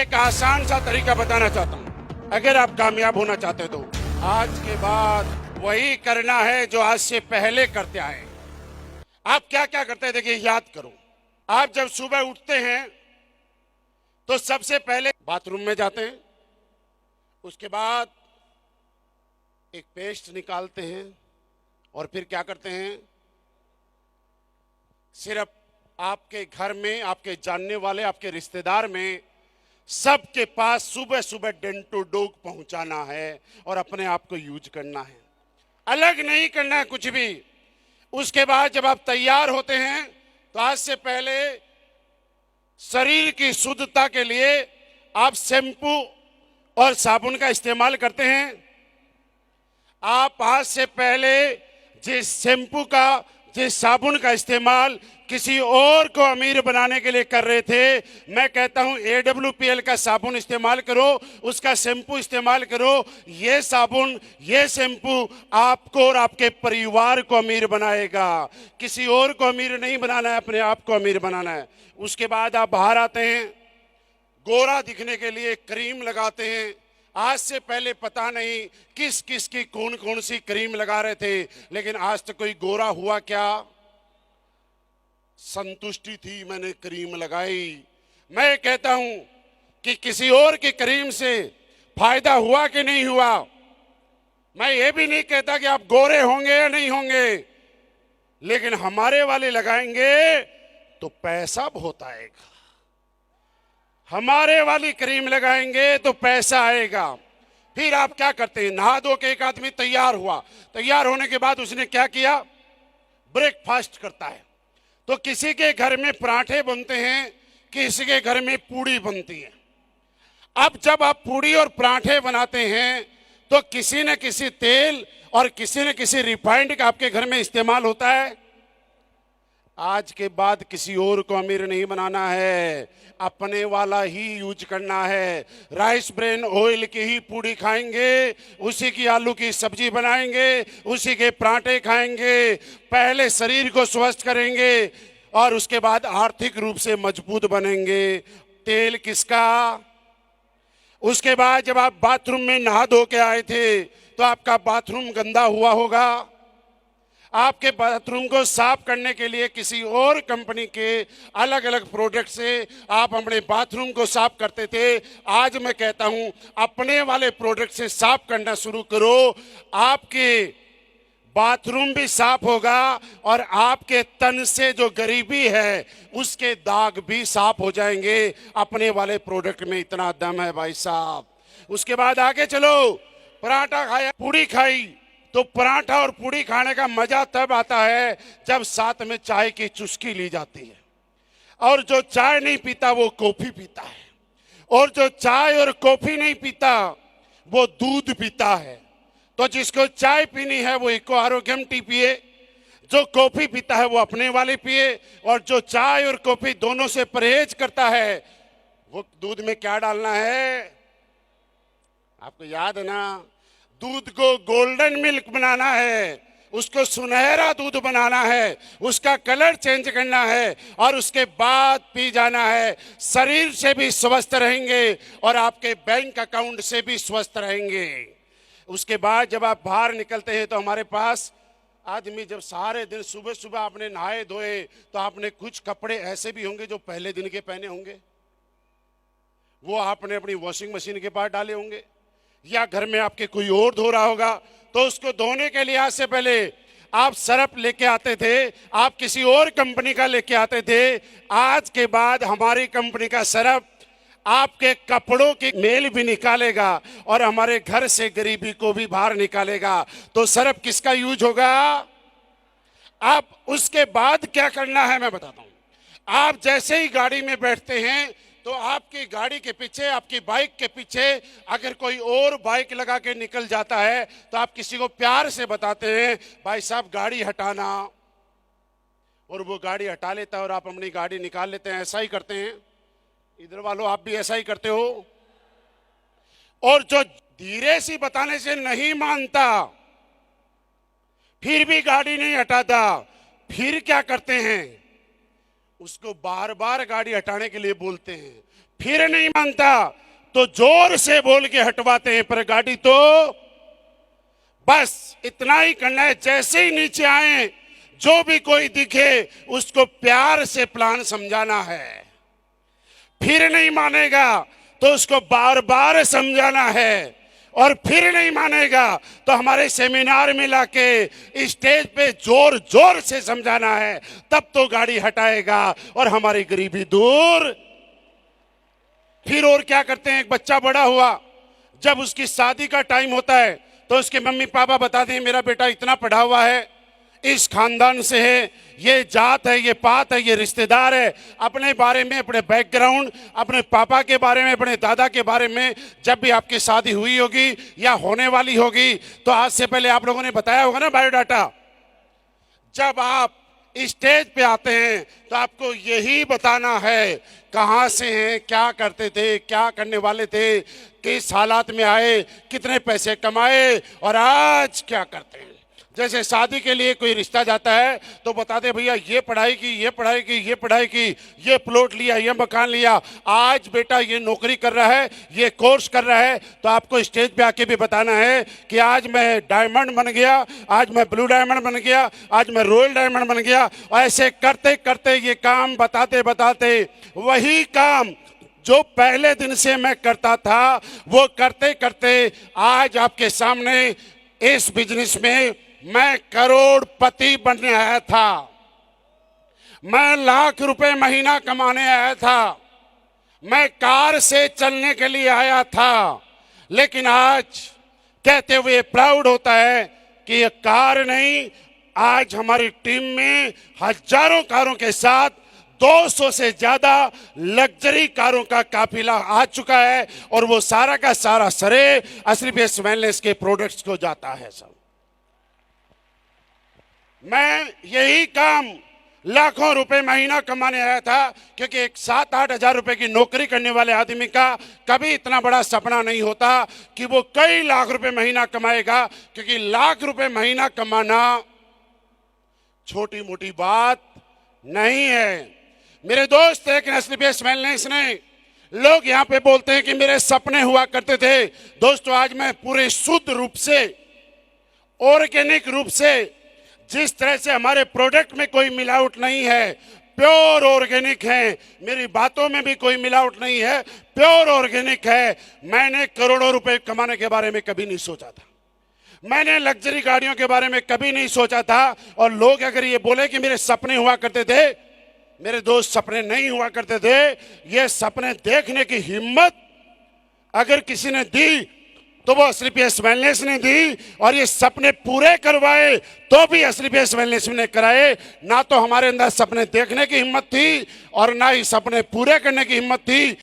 एक आसान सा तरीका बताना चाहता हूं। अगर आप कामयाब होना चाहते तो आज के बाद वही करना है जो आज से पहले करते आए। आप क्या क्या करते हैं देखिए, याद करो। आप जब सुबह उठते हैं तो सबसे पहले बाथरूम में जाते हैं, उसके बाद एक पेस्ट निकालते हैं और फिर क्या करते हैं, सिर्फ आपके घर में, आपके जानने वाले, आपके रिश्तेदार में सबके पास सुबह सुबह डेंटो डोग पहुंचाना है और अपने आप को यूज करना है, अलग नहीं करना है कुछ भी। उसके बाद जब आप तैयार होते हैं तो आज से पहले शरीर की शुद्धता के लिए आप शैम्पू और साबुन का इस्तेमाल करते हैं। आप आज से पहले जिस शैम्पू का, जिस साबुन का इस्तेमाल किसी और को अमीर बनाने के लिए कर रहे थे, मैं कहता हूं AWPL का साबुन इस्तेमाल करो, उसका शैम्पू इस्तेमाल करो। ये साबुन, ये शैम्पू आपको और आपके परिवार को अमीर बनाएगा। किसी और को अमीर नहीं बनाना है, अपने आप को अमीर बनाना है। उसके बाद आप बाहर आते हैं, गोरा दिखने के लिए क्रीम लगाते हैं। आज से पहले पता नहीं किस किस की कौन कौन सी क्रीम लगा रहे थे, लेकिन आज तक कोई गोरा हुआ क्या? संतुष्टि थी, मैंने क्रीम लगाई। मैं कहता हूं कि किसी और की क्रीम से फायदा हुआ कि नहीं हुआ। मैं ये भी नहीं कहता कि आप गोरे होंगे या नहीं होंगे, लेकिन हमारे वाले लगाएंगे तो पैसा बहुत आएगा। हमारे वाली क्रीम लगाएंगे तो पैसा आएगा। फिर आप क्या करते हैं, नहा धो के एक आदमी तैयार हुआ, तैयार होने के बाद उसने क्या किया, ब्रेकफास्ट करता है। तो किसी के घर में पराठे बनते हैं, किसी के घर में पूड़ी बनती है। अब जब आप पूड़ी और पराठे बनाते हैं तो किसी न किसी तेल और किसी न किसी रिफाइंड का आपके घर में इस्तेमाल होता है। आज के बाद किसी और को अमीर नहीं बनाना है, अपने वाला ही यूज करना है। राइस ब्रेन ऑयल की ही पूड़ी खाएंगे, उसी की आलू की सब्जी बनाएंगे, उसी के पराठे खाएंगे। पहले शरीर को स्वस्थ करेंगे और उसके बाद आर्थिक रूप से मजबूत बनेंगे। तेल किसका? उसके बाद जब आप बाथरूम में नहा धो के आए थे तो आपका बाथरूम गंदा हुआ होगा। आपके बाथरूम को साफ करने के लिए किसी और कंपनी के अलग अलग प्रोडक्ट से आप अपने बाथरूम को साफ करते थे। आज मैं कहता हूं अपने वाले प्रोडक्ट से साफ करना शुरू करो। आपके बाथरूम भी साफ होगा और आपके तन से जो गरीबी है उसके दाग भी साफ हो जाएंगे। अपने वाले प्रोडक्ट में इतना दम है भाई साहब। उसके बाद आगे चलो, पराठा खाया, पूड़ी खाई, तो पराठा और पूड़ी खाने का मजा तब आता है जब साथ में चाय की चुस्की ली जाती है। और जो चाय नहीं पीता वो कॉफी पीता है, और जो चाय और कॉफी नहीं पीता वो दूध पीता है। तो जिसको चाय पीनी है वो इको आरोग्यम टी पिए, जो कॉफी पीता है वो अपने वाली पिए, और जो चाय और कॉफी दोनों से परहेज करता है वो दूध में क्या डालना है, आपको याद है ना? दूध को गोल्डन मिल्क बनाना है, उसको सुनहरा दूध बनाना है, उसका कलर चेंज करना है और उसके बाद पी जाना है। शरीर से भी स्वस्थ रहेंगे और आपके बैंक अकाउंट से भी स्वस्थ रहेंगे। उसके बाद जब आप बाहर निकलते हैं तो हमारे पास आदमी, जब सारे दिन सुबह सुबह आपने नहाए धोए तो आपने कुछ कपड़े ऐसे भी होंगे जो पहले दिन के पहने होंगे, वो आपने अपनी वॉशिंग मशीन के पास डाले होंगे, या घर में आपके कोई और धो रहा होगा। तो उसको धोने के लिए आज से पहले आप सर्फ लेके आते थे, आप किसी और कंपनी का लेके आते थे। आज के बाद हमारी कंपनी का सर्फ आपके कपड़ों की मेल भी निकालेगा और हमारे घर से गरीबी को भी बाहर निकालेगा। तो सर्फ किसका यूज होगा? आप उसके बाद क्या करना है मैं बताता हूं। आप जैसे ही गाड़ी में बैठते हैं तो आपकी गाड़ी के पीछे, आपकी बाइक के पीछे अगर कोई और बाइक लगा के निकल जाता है तो आप किसी को प्यार से बताते हैं, भाई साहब गाड़ी हटाना, और वो गाड़ी हटा लेता है और आप अपनी गाड़ी निकाल लेते हैं। ऐसा ही करते हैं इधर वालों, आप भी ऐसा ही करते हो। और जो धीरे सी बताने से नहीं मानता, फिर भी गाड़ी नहीं हटाता, फिर क्या करते हैं, उसको बार बार गाड़ी हटाने के लिए बोलते हैं, फिर नहीं मानता तो जोर से बोल के हटवाते हैं, पर गाड़ी तो बस इतना ही करना है। जैसे ही नीचे आए, जो भी कोई दिखे उसको प्यार से प्लान समझाना है। फिर नहीं मानेगा तो उसको बार बार समझाना है, और फिर नहीं मानेगा तो हमारे सेमिनार में लाके स्टेज पे जोर जोर से समझाना है, तब तो गाड़ी हटाएगा और हमारी गरीबी दूर। फिर और क्या करते हैं, एक बच्चा बड़ा हुआ, जब उसकी शादी का टाइम होता है तो उसके मम्मी पापा बताते हैं मेरा बेटा इतना पढ़ा हुआ है, इस खानदान से है, ये जात है, ये पात है, ये रिश्तेदार है। अपने बारे में, अपने बैकग्राउंड, अपने पापा के बारे में, अपने दादा के बारे में जब भी आपकी शादी हुई होगी या होने वाली होगी तो आज से पहले आप लोगों ने बताया होगा ना बायोडाटा। जब आप स्टेज पे आते हैं तो आपको यही बताना है कहाँ से हैं, क्या करते थे, क्या करने वाले थे, किस हालात में आए, कितने पैसे कमाए और आज क्या करते हैं। जैसे शादी के लिए कोई रिश्ता जाता है तो बताते भैया ये पढ़ाई की, ये पढ़ाई की, ये पढ़ाई की, ये प्लॉट लिया, ये मकान लिया, आज बेटा ये नौकरी कर रहा है, ये कोर्स कर रहा है। तो आपको स्टेज पे आके भी बताना है कि आज मैं डायमंड बन गया, आज मैं ब्लू डायमंड बन गया, आज मैं रॉयल डायमंड बन गया। और ऐसे करते करते ये काम बताते बताते वही काम जो पहले दिन से मैं करता था वो करते करते आज आपके सामने इस बिजनेस में मैं करोड़पति बनने आया था, मैं लाख रुपए महीना कमाने आया था, मैं कार से चलने के लिए आया था। लेकिन आज कहते हुए प्राउड होता है कि ये कार नहीं, आज हमारी टीम में हजारों कारों के साथ 200 से ज्यादा लग्जरी कारों का काफिला आ चुका है, और वो सारा का सारा श्रेय एसलीपीएस वेलनेस के प्रोडक्ट्स को जाता है। सब मैं यही काम लाखों रुपए महीना कमाने आया था, क्योंकि एक 7-8 हजार रुपए की नौकरी करने वाले आदमी का कभी इतना बड़ा सपना नहीं होता कि वो कई लाख रुपए महीना कमाएगा, क्योंकि लाख रुपए महीना कमाना छोटी मोटी बात नहीं है। मेरे दोस्त एक एसलीपीएस वेलनेस ने, लोग यहाँ पे बोलते हैं कि मेरे सपने हुआ करते थे। दोस्तों आज मैं पूरे शुद्ध रूप से, ऑर्गेनिक रूप से, जिस तरह से हमारे प्रोडक्ट में कोई मिलावट नहीं है, प्योर ऑर्गेनिक है, मेरी बातों में भी कोई मिलावट नहीं है, प्योर ऑर्गेनिक है। मैंने करोड़ों रुपए कमाने के बारे में कभी नहीं सोचा था, मैंने लग्जरी गाड़ियों के बारे में कभी नहीं सोचा था। और लोग अगर ये बोले कि मेरे सपने हुआ करते थे, मेरे दोस्त सपने नहीं हुआ करते थे। ये सपने देखने की हिम्मत अगर किसी ने दी तो वो एसलीपीएस वेलनेस ने दी, और ये सपने पूरे करवाए तो भी एसलीपीएस वेलनेस ने कराए। ना तो हमारे अंदर सपने देखने की हिम्मत थी और ना ही सपने पूरे करने की हिम्मत थी।